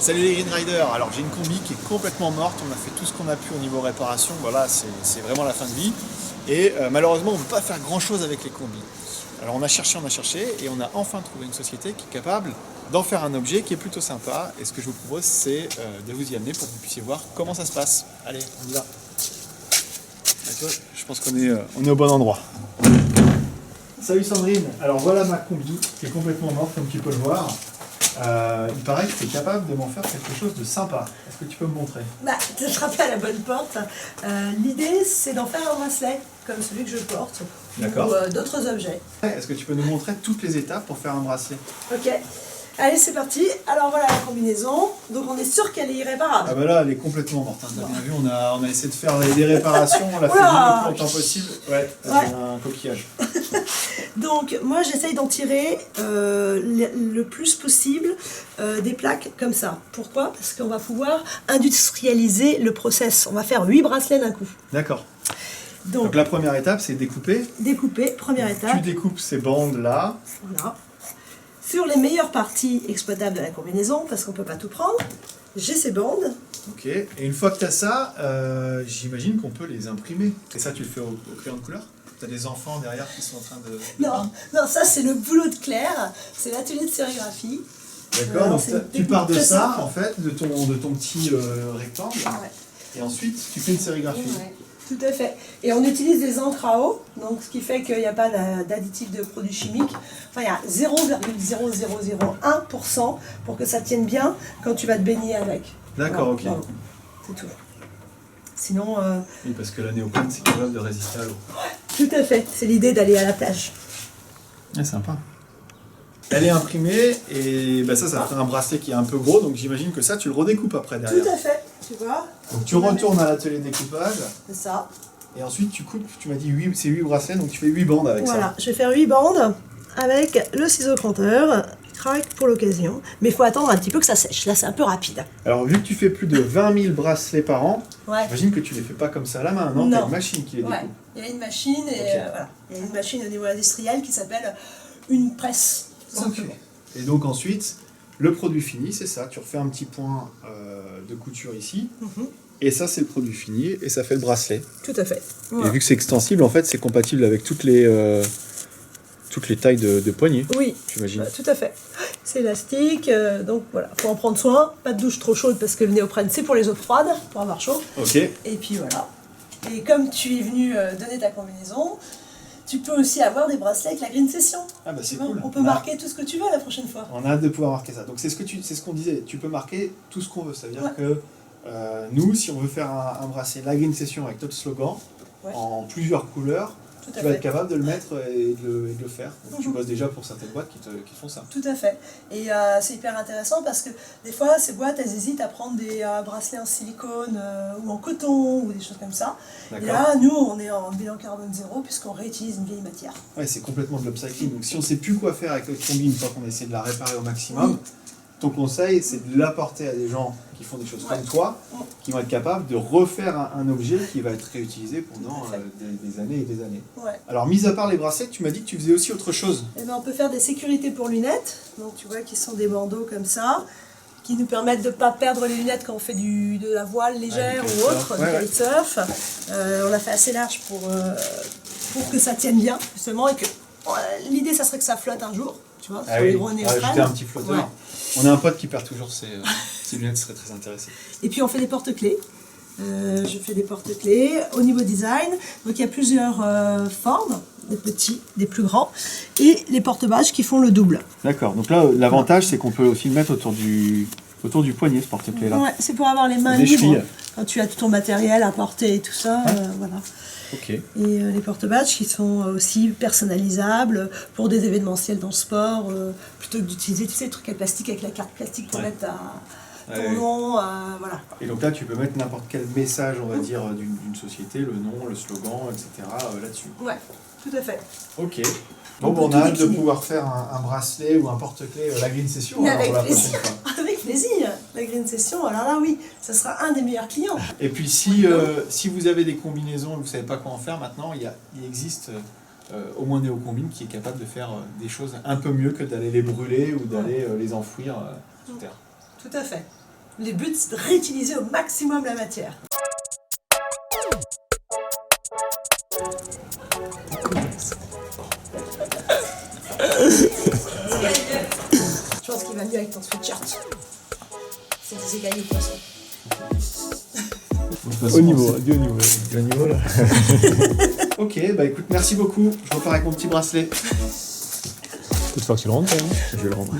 Salut les Green Riders, alors j'ai une combi qui est complètement morte, on a fait tout ce qu'on a pu au niveau réparation, voilà, c'est vraiment la fin de vie. Et malheureusement on ne peut pas faire grand chose avec les combis. Alors on a cherché et on a enfin trouvé une société qui est capable d'en faire un objet qui est plutôt sympa. Et ce que je vous propose c'est de vous y amener pour que vous puissiez voir comment ça se passe. Allez, on y va. Je pense qu'on est au bon endroit. Salut Sandrine, alors voilà ma combi qui est complètement morte comme tu peux le voir. Il paraît que tu es capable de m'en faire quelque chose de sympa. Est-ce que tu peux me montrer? Bah, tu frappes à la bonne porte. L'idée, c'est d'en faire un bracelet, comme celui que je porte, ou d'autres objets. Est-ce que tu peux nous montrer toutes les étapes pour faire un bracelet? Ok. Allez, c'est parti. Alors voilà la combinaison. Donc on est sûr qu'elle est irréparable. Ah bah là, elle est complètement morte. Hein. T'as bien vu, on a essayé de faire des réparations, on l'a fait le plus longtemps possible. Ouais, c'est un coquillage. Donc moi j'essaye d'en tirer le plus possible des plaques comme ça. Pourquoi? Parce qu'on va pouvoir industrialiser le process. On va faire 8 bracelets d'un coup. D'accord. Donc la première étape c'est découper. Découper, première étape. Tu découpes ces bandes là. Voilà. Sur les meilleures parties exploitables de la combinaison, parce qu'on ne peut pas tout prendre, j'ai ces bandes. Ok, et une fois que tu as ça, j'imagine qu'on peut les imprimer. Et ça tu le fais au crayon de couleur? Tu as des enfants derrière qui sont en train de Non, ça c'est le boulot de Claire, c'est l'atelier de sérigraphie. D'accord, donc tu pars de ça, en fait, de ton petit rectangle, et ensuite tu fais une sérigraphie. Ouais. Tout à fait. Et on utilise des encres à eau, donc ce qui fait qu'il n'y a pas d'additifs de produits chimiques. Enfin, il y a 0,0001% pour que ça tienne bien quand tu vas te baigner avec. D'accord, voilà, ok. C'est tout. Sinon... Oui, parce que la néoprène, c'est capable de résister à l'eau. Tout à fait. C'est l'idée d'aller à la plage. C'est sympa. Elle est imprimée, et bah ça fait un bracelet qui est un peu gros, donc j'imagine que ça, tu le redécoupes après derrière. Tout à fait, tu vois. Donc tu retournes à l'atelier de découpage. C'est ça. Et ensuite tu coupes, tu m'as dit c'est 8 bracelets, donc tu fais 8 bandes avec ça. Voilà, je vais faire 8 bandes avec le ciseau cranteur, craque pour l'occasion. Mais il faut attendre un petit peu que ça sèche, là c'est un peu rapide. Alors vu que tu fais plus de 20 000 bracelets par an, ouais. J'imagine que tu les fais pas comme ça à la main, non? T'as une machine qui les découpe. Il y a une machine, et voilà. Il y a une machine au niveau industriel qui s'appelle une presse. Okay. Et donc ensuite, le produit fini, c'est ça, tu refais un petit point de couture ici, et ça c'est le produit fini, et ça fait le bracelet. Tout à fait. Et vu que c'est extensible, en fait, c'est compatible avec toutes les tailles de poignées. Oui, j'imagine. Tout à fait. C'est élastique, donc voilà, faut en prendre soin. Pas de douche trop chaude parce que le néoprène c'est pour les eaux froides, pour avoir chaud. Ok. Et puis voilà. Et comme tu es venu donner ta combinaison, tu peux aussi avoir des bracelets avec la Green Session. Ah bah c'est cool. On peut marquer tout ce que tu veux la prochaine fois. On a hâte de pouvoir marquer ça. Donc c'est ce qu'on disait, tu peux marquer tout ce qu'on veut. Ça veut dire que nous, si on veut faire un bracelet, la Green Session avec notre slogan, en plusieurs couleurs, tu vas être capable de le mettre et de le faire. Donc, tu bosses déjà pour certaines boîtes qui font ça. Tout à fait. Et c'est hyper intéressant parce que des fois, ces boîtes, elles hésitent à prendre des bracelets en silicone ou en coton ou des choses comme ça. Et là, nous, on est en bilan carbone zéro puisqu'on réutilise une vieille matière. Ouais, c'est complètement de l'upcycling. Donc si on ne sait plus quoi faire avec notre combi une fois qu'on essaie de la réparer au maximum, ton conseil, c'est de l'apporter à des gens qui font des choses comme toi, qui vont être capables de refaire un objet qui va être réutilisé pendant des années et des années. Alors, mis à part les bracelets, tu m'as dit que tu faisais aussi autre chose. Eh ben, on peut faire des sécurités pour lunettes, donc tu vois qui sont des bandeaux comme ça, qui nous permettent de ne pas perdre les lunettes quand on fait de la voile légère ou autre, du kitesurf. On l'a fait assez large pour que ça tienne bien, justement, et que l'idée, ça serait que ça flotte un jour. Tu vois, sur les gros néoprènes. Ajouter un petit flotteur. On a un pote qui perd toujours ses lunettes, serait très intéressé. Et puis on fait des porte-clés. Je fais des porte-clés au niveau design. Donc il y a plusieurs formes, des petits, des plus grands, et les porte-bâches qui font le double. D'accord, donc là l'avantage c'est qu'on peut aussi le mettre autour du poignet, ce porte-clés là. Ouais, c'est pour avoir les mains libres quand tu as tout ton matériel à porter et tout ça. Voilà. Okay. Et les porte-bâches qui sont aussi personnalisables pour des événementiels dans le sport, plutôt que d'utiliser les trucs à plastique avec la carte plastique pour mettre ton nom, voilà. Et donc là tu peux mettre n'importe quel message, on va dire, d'une société, le nom, le slogan, etc. Là-dessus. Ouais, tout à fait. Ok. Donc on a hâte de pouvoir faire un bracelet ou un porte-clés, la Green Session pour la prochaine fois. Avec plaisir. La Green Session, alors là oui, ça sera un des meilleurs clients. Et puis si vous avez des combinaisons et vous ne savez pas quoi en faire maintenant, il existe au moins Néocombine qui est capable de faire des choses un peu mieux que d'aller les brûler ou d'aller les enfouir sous terre. Tout à fait. Le but, c'est de réutiliser au maximum la matière. Je pense qu'il va mieux avec ton sweatshirt. C'est des égaliers de toute façon. Au niveau, du haut niveau. Du haut niveau là. Ok, bah écoute, merci beaucoup. Je repars avec mon petit bracelet. Toute fois que tu le rentres, quand même. Je vais le rendre.